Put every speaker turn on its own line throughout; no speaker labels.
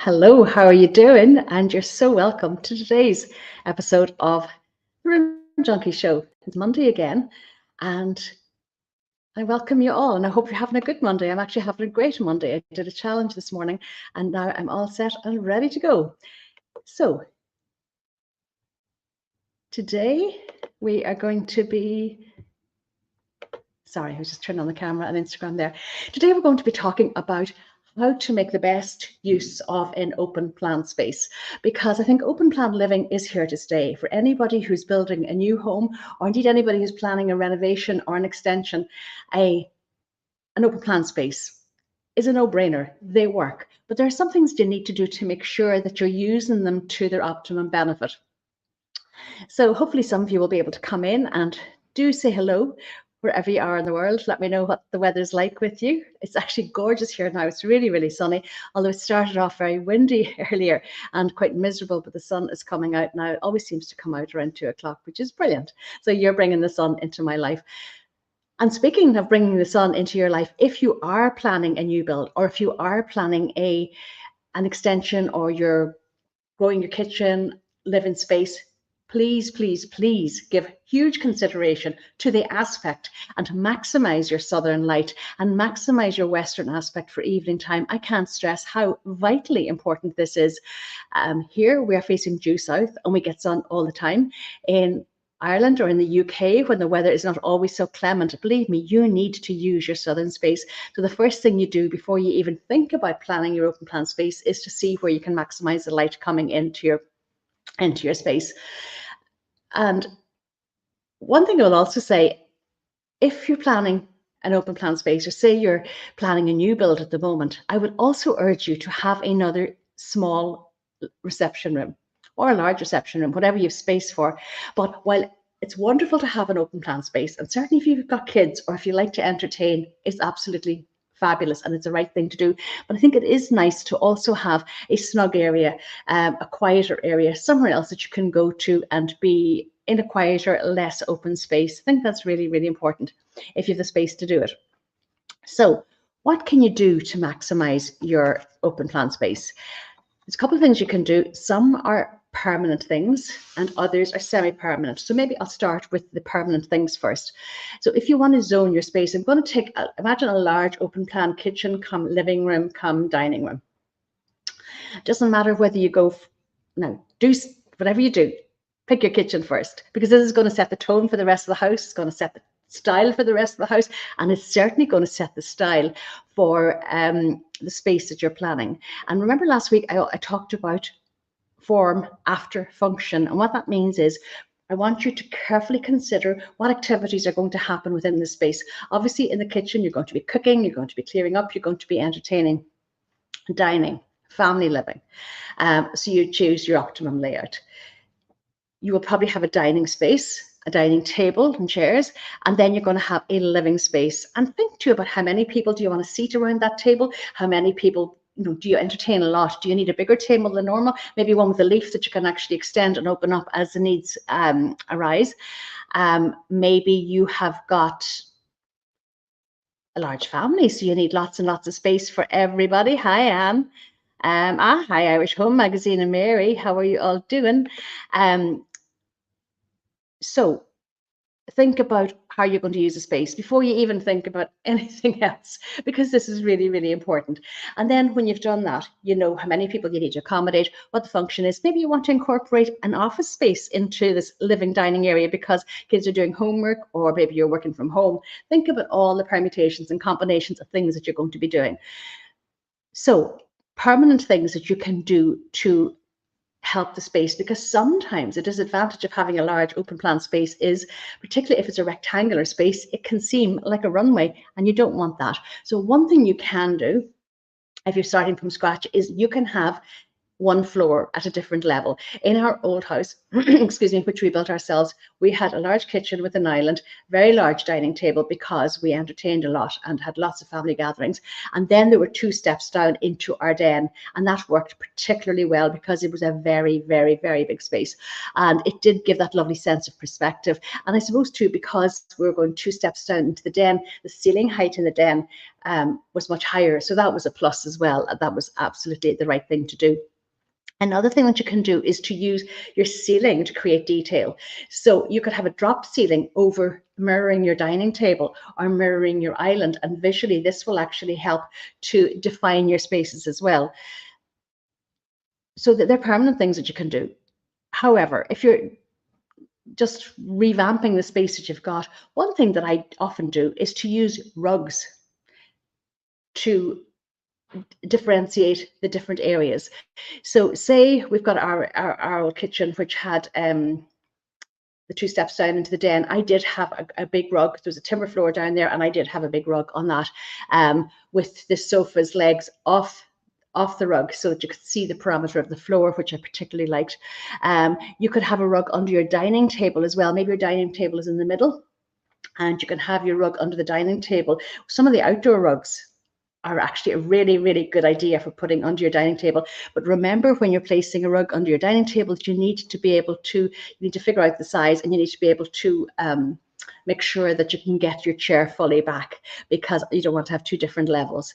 Hello, how are you doing? And you're so welcome to today's episode of the Room Junkie Show. It's Monday again, and I welcome you all. And I hope you're having a good Monday. I'm actually having a great Monday. I did a challenge this morning, and now I'm all set and ready to go. So, today we are going to be. Sorry, I was just turning on the camera and Instagram there. Today we're going to be talking about how to make the best use of an open plan space, because I think open plan living is here to stay for anybody who's building a new home, or indeed anybody who's planning a renovation or an extension. An open plan space is a no-brainer. They work, but there are some things you need to do to make sure that you're using them to their optimum benefit. So hopefully some of you will be able to come in and do say hello wherever you are in the world. Let me know what the weather's like with you. It's actually gorgeous here now. It's really, really sunny, although it started off very windy earlier and quite miserable, but the sun is coming out now. It always seems to come out around 2 o'clock, which is brilliant. So you're bringing the sun into my life. And speaking of bringing the sun into your life, if you are planning a new build, or if you are planning an extension, or you're growing your kitchen, living space, please, please, please give huge consideration to the aspect and to maximize your southern light and maximize your western aspect for evening time. I can't stress how vitally important this is. Here we are facing due south and we get sun all the time. In Ireland or in the UK, when the weather is not always so clement, believe me, you need to use your southern space. So the first thing you do before you even think about planning your open plan space is to see where you can maximize the light coming into your space. And one thing I will also say, if you're planning an open plan space, or say you're planning a new build at the moment, I would also urge you to have another small reception room or a large reception room, whatever you have space for. But while it's wonderful to have an open plan space, and certainly if you've got kids or if you like to entertain, it's absolutely fabulous and it's the right thing to do. But I think it is nice to also have a snug area, a quieter area, somewhere else that you can go to and be in a quieter, less open space. I think that's really, really important if you have the space to do it. So what can you do to maximize your open plan space? There's a couple of things you can do. Some are permanent things and others are semi-permanent. So maybe I'll start with the permanent things first. So if you want to zone your space, I'm going to imagine a large open plan kitchen, come living room, come dining room. Doesn't matter whether you go, no, do whatever you do, pick your kitchen first, because this is going to set the tone for the rest of the house. It's going to set the style for the rest of the house, and it's certainly going to set the style for the space that you're planning. And remember last week I talked about form after function, and what that means is I want you to carefully consider what activities are going to happen within the space. Obviously in the kitchen you're going to be cooking, you're going to be clearing up, you're going to be entertaining, dining, family living. So you choose your optimum layout. You will probably have a dining space, a dining table and chairs, and then you're going to have a living space. And think too about how many people do you want to seat around that table? How many people do you entertain a lot? Do you need a bigger table than normal? Maybe one with a leaf that you can actually extend and open up as the needs arise. Maybe you have got a large family, so you need lots and lots of space for everybody. Hi, Anne. Hi, Irish Home Magazine and Mary. How are you all doing? So think about how you're going to use the space before you even think about anything else, because this is really, really important. And then when you've done that, you know how many people you need to accommodate, what the function is. Maybe you want to incorporate an office space into this living dining area because kids are doing homework, or maybe you're working from home. Think about all the permutations and combinations of things that you're going to be doing. So permanent things that you can do to help the space, because sometimes the disadvantage of having a large open plan space is, particularly if it's a rectangular space, it can seem like a runway and you don't want that. So one thing you can do if you're starting from scratch is you can have one floor at a different level. In our old house, excuse me, which we built ourselves, we had a large kitchen with an island, very large dining table because we entertained a lot and had lots of family gatherings. And then there were 2 steps down into our den, and that worked particularly well because it was a very, very, very big space. And it did give that lovely sense of perspective. And I suppose too, because we were going 2 steps down into the den, the ceiling height in the den was much higher. So that was a plus as well. That was absolutely the right thing to do. Another thing that you can do is to use your ceiling to create detail. So you could have a drop ceiling over mirroring your dining table or mirroring your island, and visually this will actually help to define your spaces as well. So that they're permanent things that you can do. However, if you're just revamping the space that you've got, one thing that I often do is to use rugs to differentiate the different areas. So say we've got our old kitchen, which had the 2 steps down into the den. I did have a big rug. There was a timber floor down there, and I did have a big rug on that with the sofa's legs off the rug so that you could see the parameter of the floor, which I particularly liked. You could have a rug under your dining table as well. Maybe your dining table is in the middle, and you can have your rug under the dining table. Some of the outdoor rugs are actually a really, really good idea for putting under your dining table. But remember, when you're placing a rug under your dining table, you need to be able to, you need to figure out the size, and you need to be able to make sure that you can get your chair fully back, because you don't want to have 2 different levels.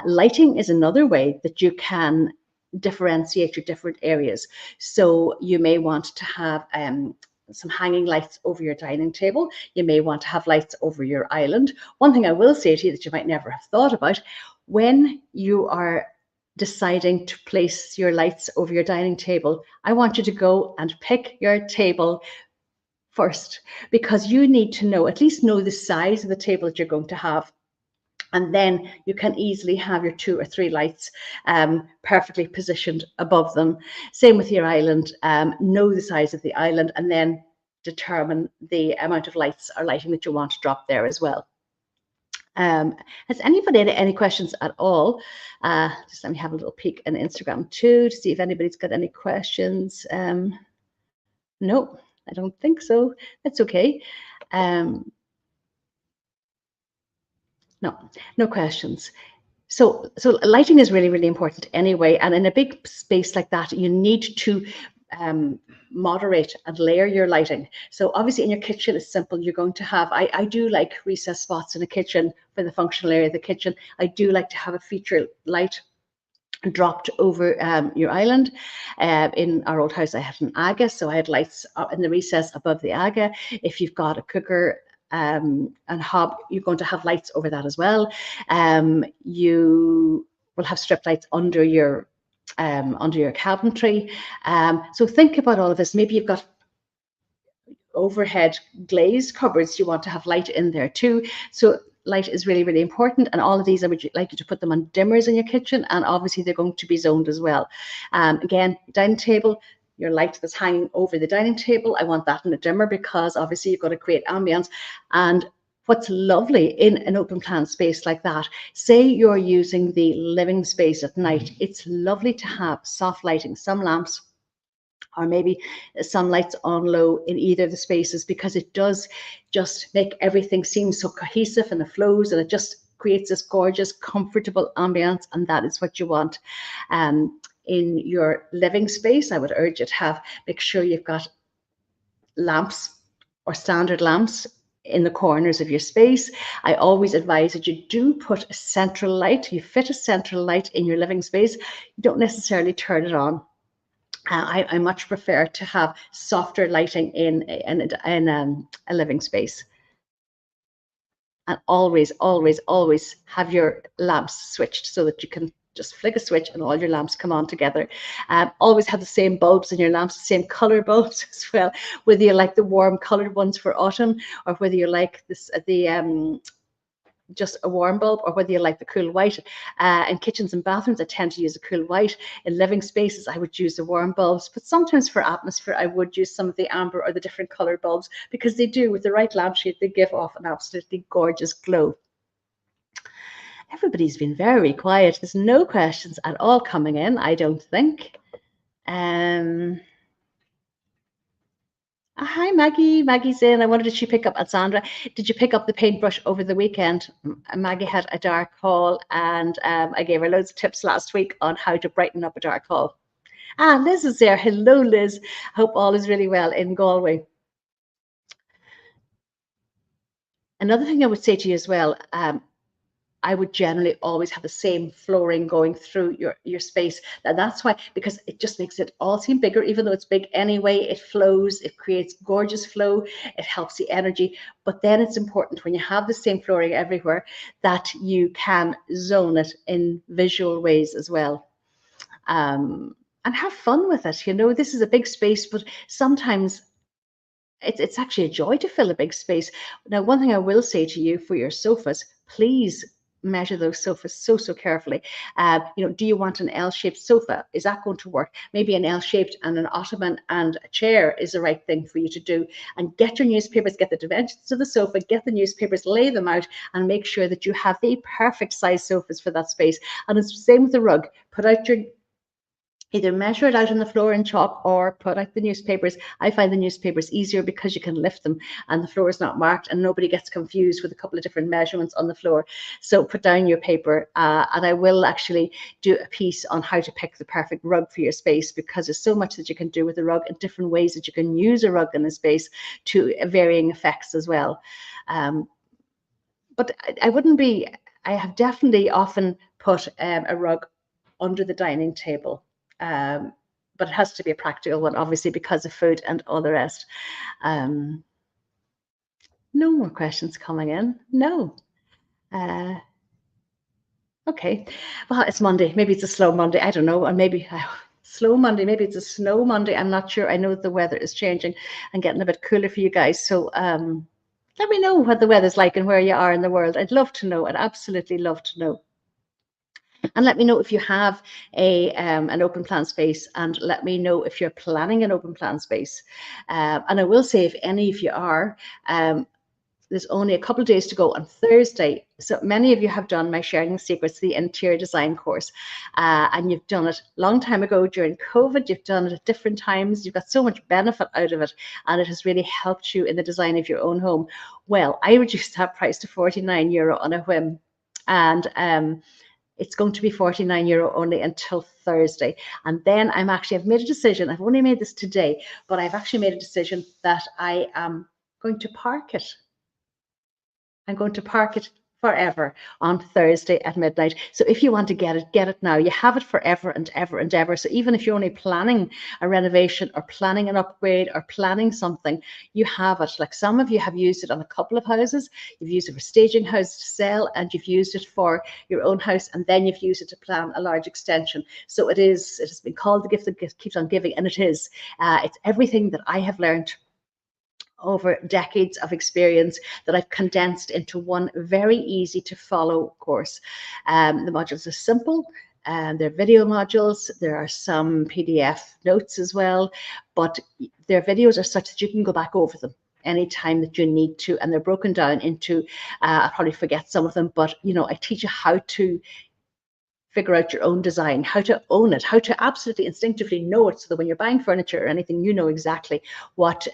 Lighting is another way that you can differentiate your different areas. So you may want to have some hanging lights over your dining table. You may want to have lights over your island. One thing I will say to you that you might never have thought about, when you are deciding to place your lights over your dining table, I want you to go and pick your table first, because you need to know, at least know the size of the table that you're going to have. And then you can easily have your 2 or 3 lights perfectly positioned above them. Same with your island. Know the size of the island, and then determine the amount of lights or lighting that you want to drop there as well. Has anybody any questions at all? Just let me have a little peek on Instagram too to see if anybody's got any questions. Nope, I don't think so. That's okay. No questions. So lighting is really, really important anyway. And in a big space like that, you need to moderate and layer your lighting. So obviously in your kitchen, it's simple. You're going to have, I do like recess spots in a kitchen for the functional area of the kitchen. I do like to have a feature light dropped over your island. In our old house, I had an aga, so I had lights in the recess above the aga. If you've got a cooker and hob, you're going to have lights over that as well. You will have strip lights under your cabinetry. So think about all of this. Maybe you've got overhead glazed cupboards. You want to have light in there too. So light is really, really important. And all of these, I would like you to put them on dimmers in your kitchen, and obviously they're going to be zoned as well. Again, dining table, your light that's hanging over the dining table, I want that in a dimmer, because obviously you've got to create ambience. And what's lovely in an open plan space like that, say you're using the living space at night, it's lovely to have soft lighting, some lamps, or maybe some lights on low in either of the spaces, because it does just make everything seem so cohesive, and it flows, and it just creates this gorgeous, comfortable ambience, and that is what you want. In your living space, I would urge you to make sure you've got lamps or standard lamps in the corners of your space. I always advise that you do put a central light. You fit a central light in your living space. You don't necessarily turn it on. I much prefer to have softer lighting in a living space. And always, always, always have your lamps switched so that you can just flick a switch and all your lamps come on together. Always have the same bulbs in your lamps, the same color bulbs as well, whether you like the warm colored ones for autumn, or whether you like just a warm bulb, or whether you like the cool white. In kitchens and bathrooms, I tend to use a cool white. In living spaces, I would use the warm bulbs, but sometimes for atmosphere, I would use some of the amber or the different color bulbs, because they do, with the right lampshade, they give off an absolutely gorgeous glow. Everybody's been very quiet. There's no questions at all coming in, I don't think. Hi, Maggie. Maggie's in. I wondered, did she pick up, Alessandra, did you pick up the paintbrush over the weekend? Maggie had a dark hall, and I gave her loads of tips last week on how to brighten up a dark hall. Liz is there. Hello, Liz. Hope all is really well in Galway. Another thing I would say to you as well, I would generally always have the same flooring going through your space. And that's why, because it just makes it all seem bigger, even though it's big anyway. It flows, it creates gorgeous flow, it helps the energy. But then it's important when you have the same flooring everywhere that you can zone it in visual ways as well. And have fun with it. You know, this is a big space, but sometimes it's actually a joy to fill a big space. Now, one thing I will say to you for your sofas, please measure those sofas so carefully. You know, do you want an L-shaped sofa? Is that going to work? Maybe an L-shaped and an ottoman and a chair is the right thing for you to do. And get your newspapers, get the dimensions of the sofa, get the newspapers, lay them out, and make sure that you have the perfect size sofas for that space. And it's the same with the rug. Put out your either measure it out on the floor in chalk or put out the newspapers. I find the newspapers easier because you can lift them and the floor is not marked and nobody gets confused with a couple of different measurements on the floor. So put down your paper and I will actually do a piece on how to pick the perfect rug for your space, because there's so much that you can do with a rug and different ways that you can use a rug in a space to varying effects as well. But I wouldn't be, I have definitely often put a rug under the dining table. But it has to be a practical one, obviously, because of food and all the rest. No more questions coming in. No. Okay. Well, it's Monday. Maybe it's a slow Monday. I don't know. Or maybe slow Monday. Maybe it's a snow Monday. I'm not sure. I know the weather is changing and getting a bit cooler for you guys. So let me know what the weather's like and where you are in the world. I'd love to know. I'd absolutely love to know. And let me know if you have an open plan space, and let me know if you're planning an open plan space. And I will say, if any of you are, there's only a couple of days to go on Thursday. So many of you have done my Sharing Secrets, the interior design course, and you've done it a long time ago during COVID. You've done it at different times. You've got so much benefit out of it, and it has really helped you in the design of your own home. Well, I reduced that price to €49 on a whim, and it's going to be €49 only until Thursday. And then I've made a decision. I've only made this today, but I've actually made a decision that I am going to park it. I'm going to park it forever on Thursday at midnight. So if you want to get it now. You have it forever and ever and ever. So even if you're only planning a renovation or planning an upgrade or planning something, you have it. Like some of you have used it on a couple of houses. You've used it for staging house to sell, and you've used it for your own house, and then you've used it to plan a large extension. So it has been called the gift that keeps on giving, and it is. It's everything that I have learned over decades of experience that I've condensed into one very easy to follow course. The modules are simple. They're video modules. There are some PDF notes as well, but their videos are such that you can go back over them anytime that you need to, and they're broken down into, I'll probably forget some of them, but you know, I teach you how to figure out your own design, how to own it, how to absolutely instinctively know it, so that when you're buying furniture or anything, you know exactly what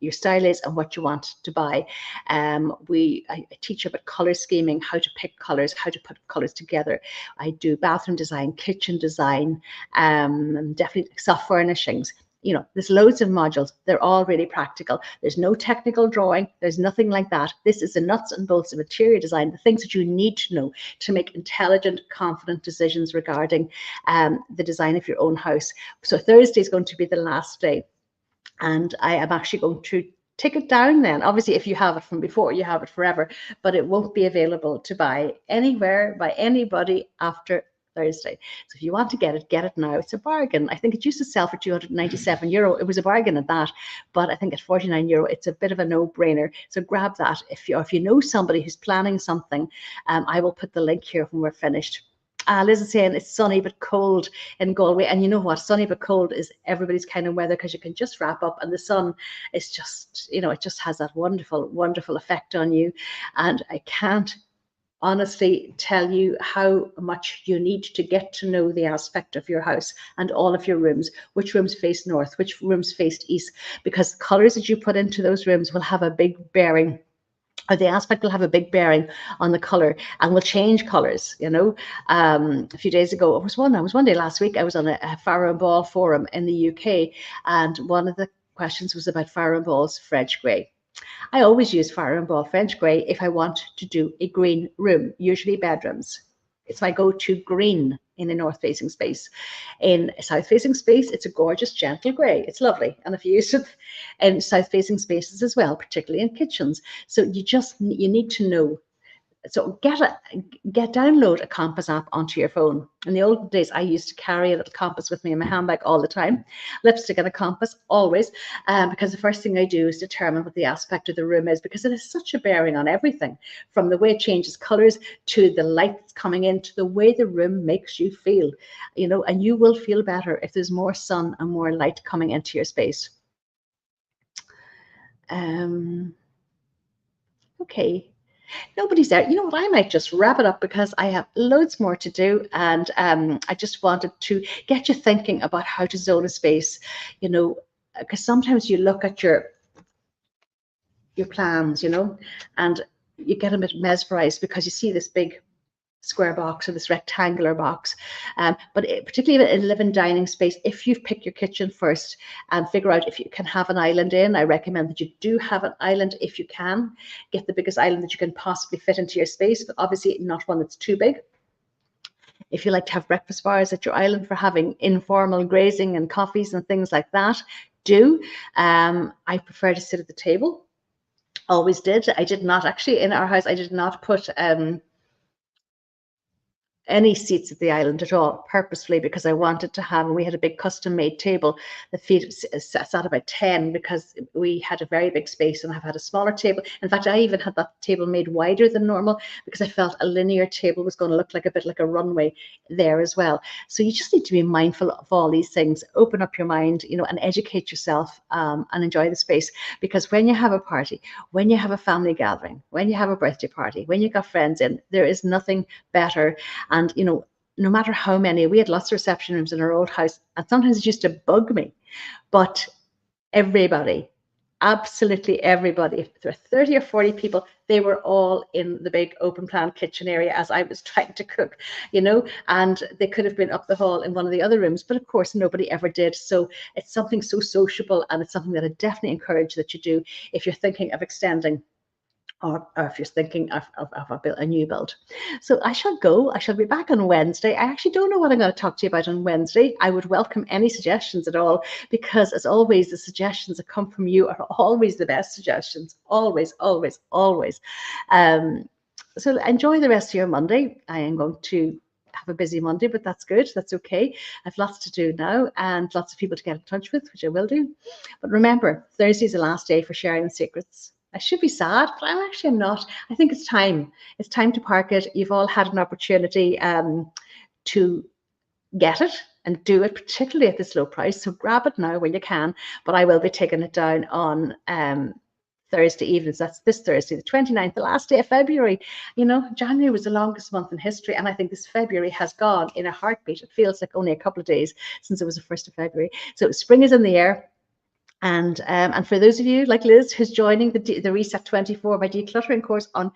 your style is and what you want to buy. I teach about color scheming, how to pick colors, how to put colors together. I do bathroom design, kitchen design, definitely soft furnishings. You know, there's loads of modules. They're all really practical. There's no technical drawing. There's nothing like that. This is the nuts and bolts of interior design, the things that you need to know to make intelligent, confident decisions regarding the design of your own house. So Thursday is going to be the last day, and I am actually going to take it down then. Obviously, if you have it from before, you have it forever, but it won't be available to buy anywhere by anybody after Thursday. So if you want to get it now. It's a bargain. I think it used to sell for €297. It was a bargain at that, but I think at €49, it's a bit of a no-brainer. So grab that. If you know somebody who's planning something, I will put the link here when we're finished. Liz is saying it's sunny but cold in Galway, and you know what, sunny but cold is everybody's kind of weather, because you can just wrap up and the sun is just, you know, it just has that wonderful effect on you. And I can't honestly tell you how much you need to get to know the aspect of your house and all of your rooms, which rooms face north, which rooms face east, because colors that you put into those rooms will have a big bearing, or the aspect will have a big bearing on the color and will change colors. A few days ago, it was one day last week, I was on a Farrow and Ball forum in the UK, and one of the questions was about Farrow and Ball's French grey. I always use Farrow and Ball French grey if I want to do a green room, usually bedrooms. It's my go-to green in a north-facing space. In a south-facing space, it's a gorgeous, gentle grey. It's lovely. And if you use it in south-facing spaces as well, particularly in kitchens. So you need to know. So download a compass app onto your phone. In the old days, I used to carry a little compass with me in my handbag all the time, lipstick and a compass always, because the first thing I do is determine what the aspect of the room is, because it has such a bearing on everything, from the way it changes colors to the light that's coming in to the way the room makes you feel, and you will feel better if there's more sun and more light coming into your space. Okay. Nobody's there. You know what? I might just wrap it up because I have loads more to do, and I just wanted to get you thinking about how to zone a space. Because sometimes you look at your plans, and you get a bit mesmerized because you see this big square box or this rectangular box, but particularly in a living dining space, if you've picked your kitchen first and figure out if you can have an island in, I recommend that you do have an island. If you can, get the biggest island that you can possibly fit into your space, but obviously not one that's too big. If you like to have breakfast bars at your island for having informal grazing and coffees and things like that, do. I prefer to sit at the table. Always did. I did not actually, in our house, I did not put any seats at the island at all, purposefully, because I wanted to have, and we had a big custom made table that sat about 10, because we had a very big space and I've had a smaller table. In fact, I even had that table made wider than normal because I felt a linear table was going to look like a bit like a runway there as well. So you just need to be mindful of all these things, open up your mind, and educate yourself, and enjoy the space. Because when you have a party, when you have a family gathering, when you have a birthday party, when you've got friends in, there is nothing better. And, no matter how many, we had lots of reception rooms in our old house, and sometimes it used to bug me. But everybody, absolutely everybody, if there were 30 or 40 people, they were all in the big open plan kitchen area as I was trying to cook, and they could have been up the hall in one of the other rooms, but of course nobody ever did. So it's something so sociable, and it's something that I definitely encourage that you do if you're thinking of extending, or if you're thinking of a new build. So I shall go. I shall be back on Wednesday. I actually don't know what I'm going to talk to you about on Wednesday. I would welcome any suggestions at all, because as always, the suggestions that come from you are always the best suggestions. Always, always, always. So enjoy the rest of your Monday. I am going to have a busy Monday, but that's good. That's okay. I have lots to do now and lots of people to get in touch with, which I will do. But remember, Thursday is the last day for sharing the secrets. I should be sad, but I'm actually not. I think it's time. It's time to park it. You've all had an opportunity to get it and do it, particularly at this low price. So grab it now when you can. But I will be taking it down on Thursday evenings. That's this Thursday, the 29th, the last day of February. January was the longest month in history, and I think this February has gone in a heartbeat. It feels like only a couple of days since it was the 1st of February. So spring is in the air. And for those of you like Liz who's joining the Reset 24 by Decluttering course on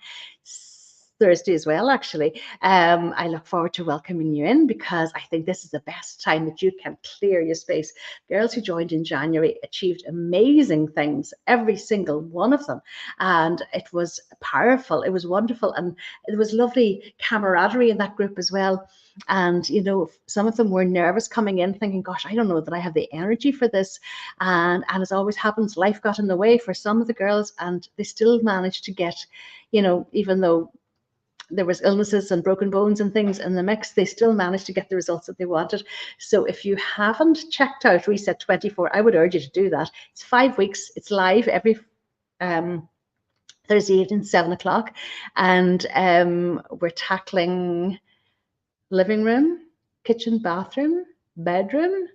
Thursday as well, actually, I look forward to welcoming you in, because I think this is the best time that you can clear your space. Girls who joined in January achieved amazing things, every single one of them, and it was powerful. It was wonderful, and it was lovely camaraderie in that group as well. And some of them were nervous coming in, thinking, gosh, I don't know that I have the energy for this, and as always happens, life got in the way for some of the girls, and they still managed to get, even though there was illnesses and broken bones and things in the mix, they still managed to get the results that they wanted. So if you haven't checked out Reset 24, I would urge you to do that. It's 5 weeks. It's live every Thursday evening, 7 o'clock. And we're tackling living room, kitchen, bathroom, bedroom,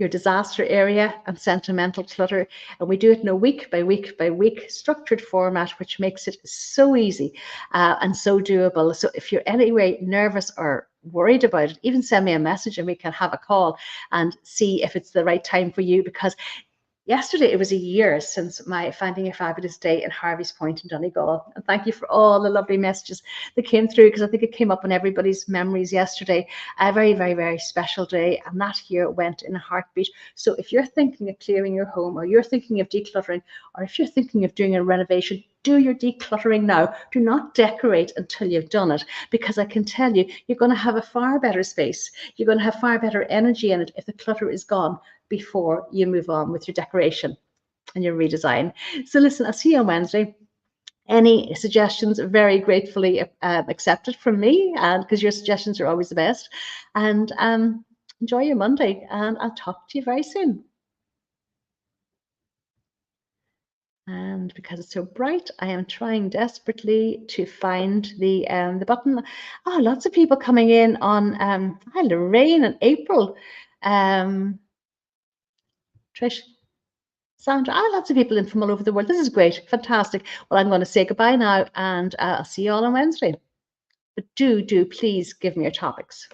your disaster area and sentimental clutter. And we do it in a week by week by week structured format, which makes it so easy and so doable. So if you're anyway nervous or worried about it, even send me a message and we can have a call and see if it's the right time for you, because yesterday, it was a year since my Finding Your Fabulous Day in Harvey's Point in Donegal. And thank you for all the lovely messages that came through, because I think it came up in everybody's memories yesterday. A very, very, very special day. And that year went in a heartbeat. So if you're thinking of clearing your home, or you're thinking of decluttering, or if you're thinking of doing a renovation, do your decluttering now. Do not decorate until you've done it, because I can tell you, you're going to have a far better space. You're going to have far better energy in it if the clutter is gone before you move on with your decoration and your redesign. So listen, I'll see you on Wednesday. Any suggestions are very gratefully accepted from me, and because your suggestions are always the best. And enjoy your Monday, and I'll talk to you very soon. And because it's so bright, I am trying desperately to find the button. Oh, lots of people coming in on hi Lorraine and April. Trish, Sandra, lots of people in from all over the world. This is great, fantastic. Well, I'm going to say goodbye now, and I'll see you all on Wednesday. But do please give me your topics.